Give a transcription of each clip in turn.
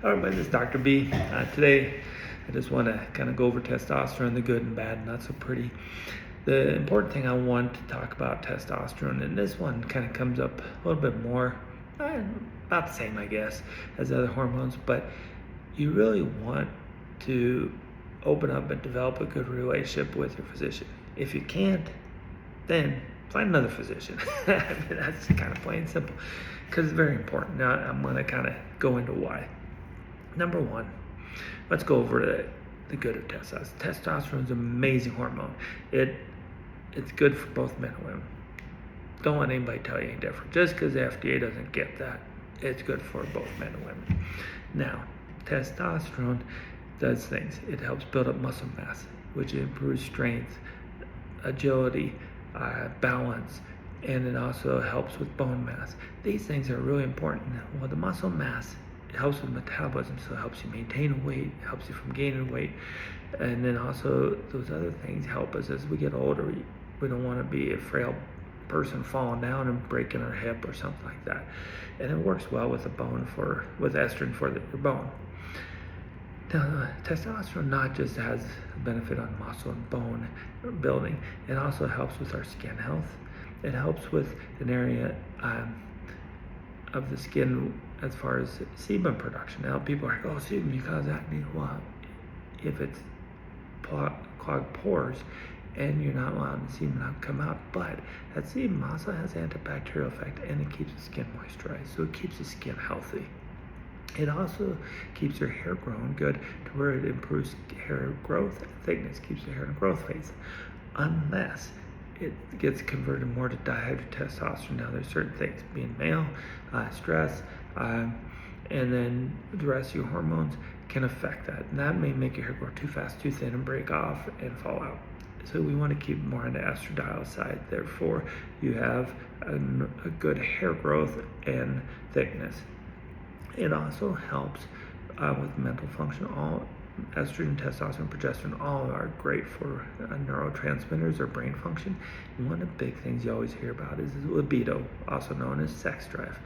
All right, this is Dr. B. Today, I just want to kind of go over testosterone, the good and bad, and not so pretty. The important thing I want to talk about testosterone, and this one kind of comes up a little bit more, about the same, I guess, as other hormones, but you really want to open up and develop a good relationship with your physician. If you can't, then find another physician. I mean, that's kind of plain simple, because it's very important. Now, I'm going to kind of go into why. Number one, let's go over the good of testosterone. Testosterone is an amazing hormone. It's good for both men and women. Don't let anybody tell you any different. Just because the FDA doesn't get that, it's good for both men and women. Now, testosterone does things. It helps build up muscle mass, which improves strength, agility, balance, and it also helps with bone mass. These things are really important. Well, the muscle mass, it helps with metabolism, so it helps you maintain weight, it helps you from gaining weight, and then also those other things help us as we get older. We don't want to be a frail person falling down and breaking our hip or something like that. And it works well with the bone with estrogen for your bone. Now, testosterone not just has a benefit on muscle and bone building, it also helps with our skin health. It helps with an area of the skin as far as sebum production. Now, people are like, oh, sebum, you cause acne. Well, if it's clogged pores and you're not allowing the sebum to come out, but that sebum also has antibacterial effect and it keeps the skin moisturized, so it keeps the skin healthy. It also keeps your hair growing good to where it improves hair growth and thickness, keeps the hair in a growth phase, unless it gets converted more to dihydrotestosterone. Now, there's certain things, being male, stress, and then the rest of your hormones can affect that. And that may make your hair grow too fast, too thin, and break off and fall out. So we want to keep more on the estradiol side. Therefore, you have a good hair growth and thickness. It also helps with mental function. All estrogen, testosterone, progesterone, all are great for neurotransmitters or brain function. And one of the big things you always hear about is libido, also known as sex drive.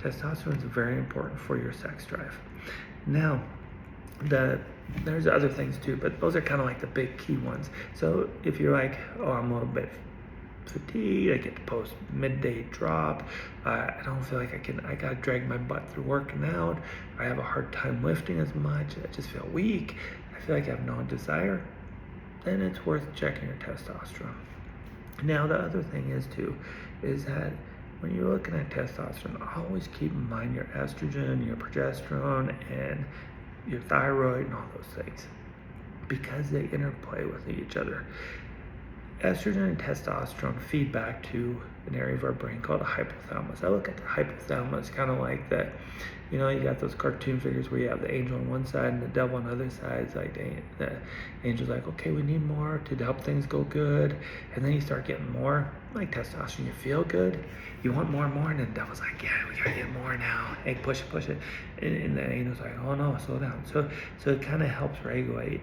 Testosterone is very important for your sex drive. Now, there's other things too, but those are kind of like the big key ones. So if you're like, oh, I'm a little bit fatigued, I get to post midday drop, I don't feel like I gotta drag my butt through working out, I have a hard time lifting as much, I just feel weak, I feel like I have no desire, then it's worth checking your testosterone. Now, the other thing is that when you're looking at testosterone, always keep in mind your estrogen, your progesterone, and your thyroid and all those things, because they interplay with each other. Estrogen and testosterone feed back to an area of our brain called the hypothalamus. I look at the hypothalamus kind of like that, you got those cartoon figures where you have the angel on one side and the devil on the other side. It's like the angel's like, okay, we need more to help things go good. And then you start getting more, like testosterone, you feel good, you want more and more, and then the devil's like, yeah, we gotta get more now. Hey, push it. And the angel's like, oh no, slow down. So it kind of helps regulate.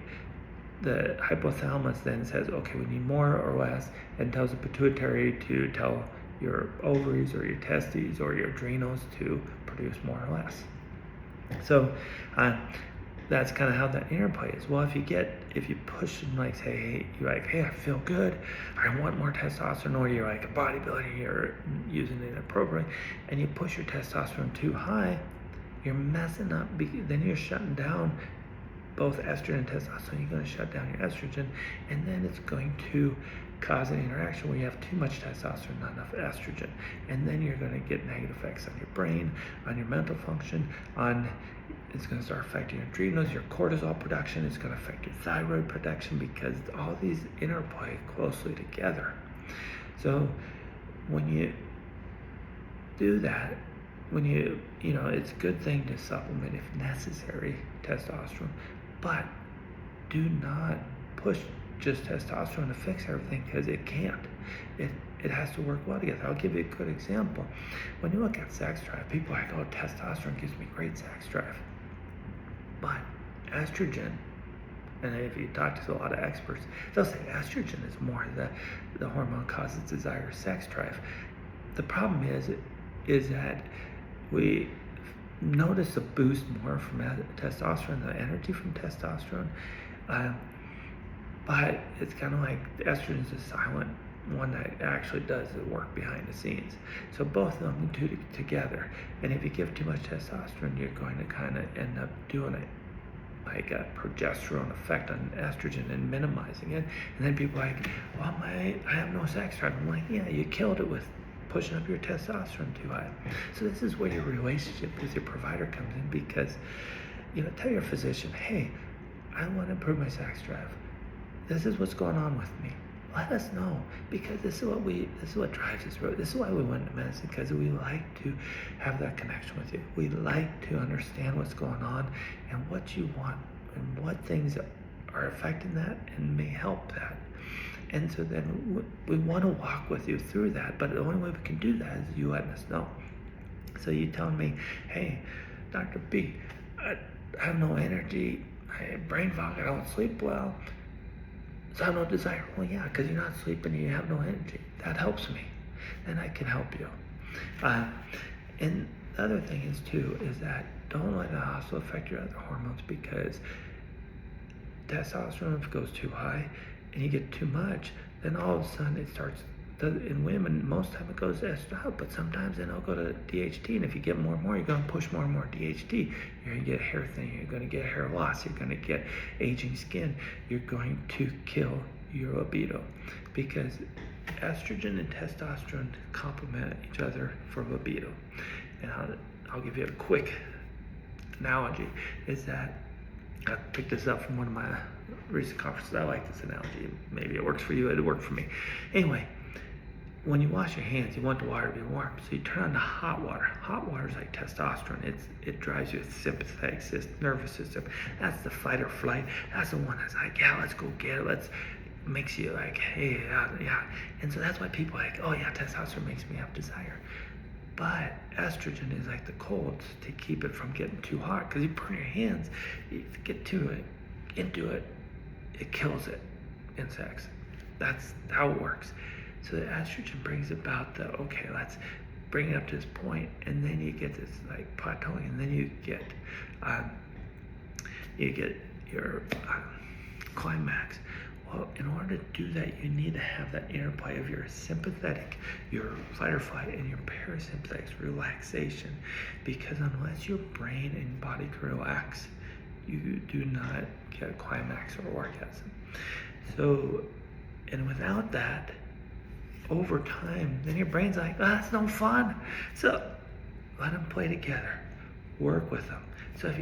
The hypothalamus then says, okay, we need more or less, and tells the pituitary to tell your ovaries or your testes or your adrenals to produce more or less. So that's kind of how that interplay is. Well, if you push and like say, hey, you're like, hey, I feel good, I want more testosterone, or you're like a bodybuilder, you're using it appropriately, and you push your testosterone too high, you're messing up, then you're shutting down both estrogen and testosterone. You're going to shut down your estrogen, and then it's going to cause an interaction where you have too much testosterone, not enough estrogen, and then you're going to get negative effects on your brain, on your mental function, it's going to start affecting your adrenals, your cortisol production, it's going to affect your thyroid production, because all these interplay closely together. So when you do that, it's a good thing to supplement if necessary testosterone, but do not push just testosterone to fix everything, because it can't. It has to work well together. I'll give you a good example. When you look at sex drive, people are like, oh, testosterone gives me great sex drive. But estrogen, and if you talk to a lot of experts, they'll say estrogen is more the hormone causes desire sex drive. The problem is that we notice a boost more from testosterone, the energy from testosterone. But it's kind of like estrogen is a silent one that actually does the work behind the scenes. So both of them do together. And if you give too much testosterone, you're going to kind of end up doing it like a progesterone effect on estrogen and minimizing it. And then people are like, well, I have no sex drive. I'm like, yeah, you killed it with pushing up your testosterone too high. So this is where your relationship with your provider comes in, because, tell your physician, hey, I want to improve my sex drive. This is what's going on with me. Let us know, because this is what drives us. This is why we went into medicine, because we like to have that connection with you. We like to understand what's going on and what you want and what things are affecting that and may help that. And so then we want to walk with you through that, but the only way we can do that is you letting us know. So you telling me, hey, Dr. B, I have no energy, I have brain fog, I don't sleep well, so I have no desire. Well, yeah, because you're not sleeping and you have no energy. That helps me. Then I can help you. And the other thing is that don't let it also affect your other hormones, because testosterone goes too high and you get too much, then all of a sudden it starts, in women, most of the time it goes estradiol, but sometimes then it'll go to DHT, and if you get more and more, you're going to push more and more DHT. You're going to get hair thinning, you're going to get hair loss, you're going to get aging skin, you're going to kill your libido, because estrogen and testosterone complement each other for libido. And I'll give you a quick analogy, is that I picked this up from one of my recent conferences. I like this analogy. Maybe it works for you, it worked for me. Anyway, when you wash your hands, you want the water to be warm. So you turn on the hot water. Hot water is like testosterone. It drives your sympathetic nervous system. That's the fight or flight. That's the one that's like, yeah, let's go get it. Makes you like, hey, yeah. And so that's why people are like, oh yeah, testosterone makes me have desire. But estrogen is like the cold to keep it from getting too hot, because you burn your hands, you get into it, it kills it in sex. That's how it works. So the estrogen brings about okay, let's bring it up to this point, and then you get this like plateauing, and then you get your climax. Well, in order to do that, you need to have that interplay of your sympathetic, your fight or flight, and your parasympathetic relaxation, because unless your brain and body can relax, you do not get a climax or orgasm. So, and without that, over time, then your brain's like, that's no fun. So let them play together. Work with them. So if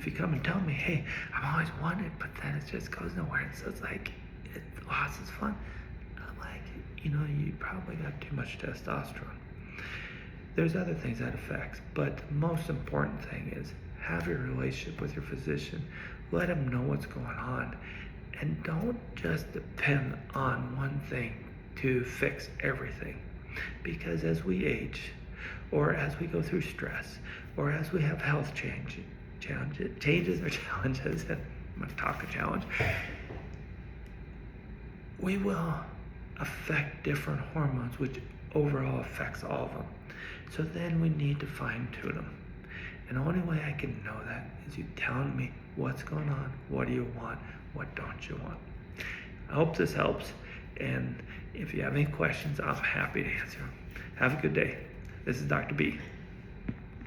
you come and tell me, hey, I've always wanted, but then it just goes nowhere, and so it's like, it lost its fun. I'm like, you probably got too much testosterone. There's other things that affects, but the most important thing is have your relationship with your physician. Let them know what's going on, and don't just depend on one thing to fix everything, because as we age, or as we go through stress, or as we have health changes, and I'm going to talk a challenge, we will affect different hormones, which overall affects all of them. So then we need to fine tune them. And the only way I can know that is you telling me what's going on, what do you want, what don't you want. I hope this helps, and if you have any questions, I'm happy to answer them. Have a good day. This is Dr. B.